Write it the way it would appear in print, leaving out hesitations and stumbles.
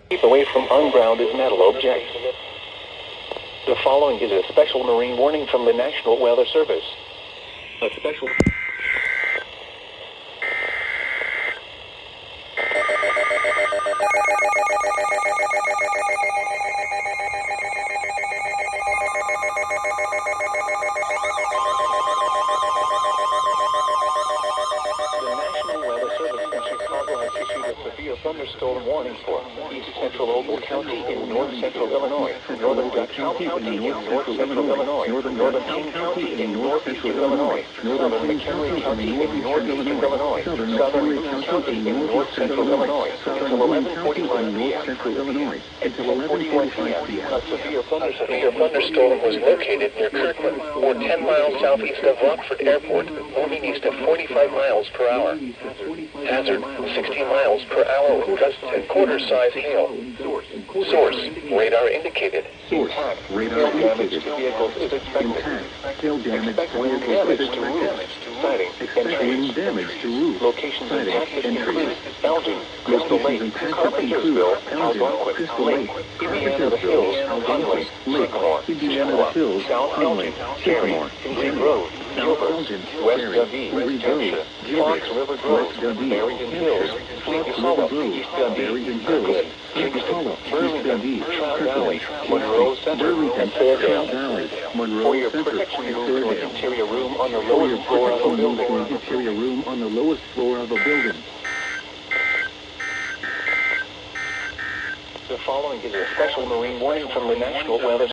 Keep away from ungrounded metal objects. The following is a special marine warning from the National Weather Service. A special... Severe thunderstorm warning for east central Opal County in north central Illinois, northern DeKalb County in north central Illinois, northern King County in northeastern Illinois, southern McHenry County in northeastern Illinois, southern Boone County in north central Illinois, until 11:45 p.m. Until 11:45 p.m. A severe thunderstorm was located near Kirkland, or 10 miles southeast of Rockford Airport, moving east at 45 miles per hour. Hazard, 60 miles per hour with gusts and quarter-size hail. Source, radar indicated. Impact, hail damage to vehicles is expected. Expect wind damage to roofs, siding, and trees. Locations impacted include Elgin, Crystal Lake, Carpentersville, Algonquin, Lake, Indiana the Hills, Huntley, Sycamore, Chippewa, South Elgin, Cary, Green Grove, Gilbert, West Dundee, Cheshire, Fox River Grove, Barrington Hills, Sleepy Hollow, East Dundee, Kirkland, Kingston, Burlington, Trout Valley, Monroe Center, and Fairdale. For your protection, move to an interior room on the lowest floor of a building. The following is a special marine warning from the National Weather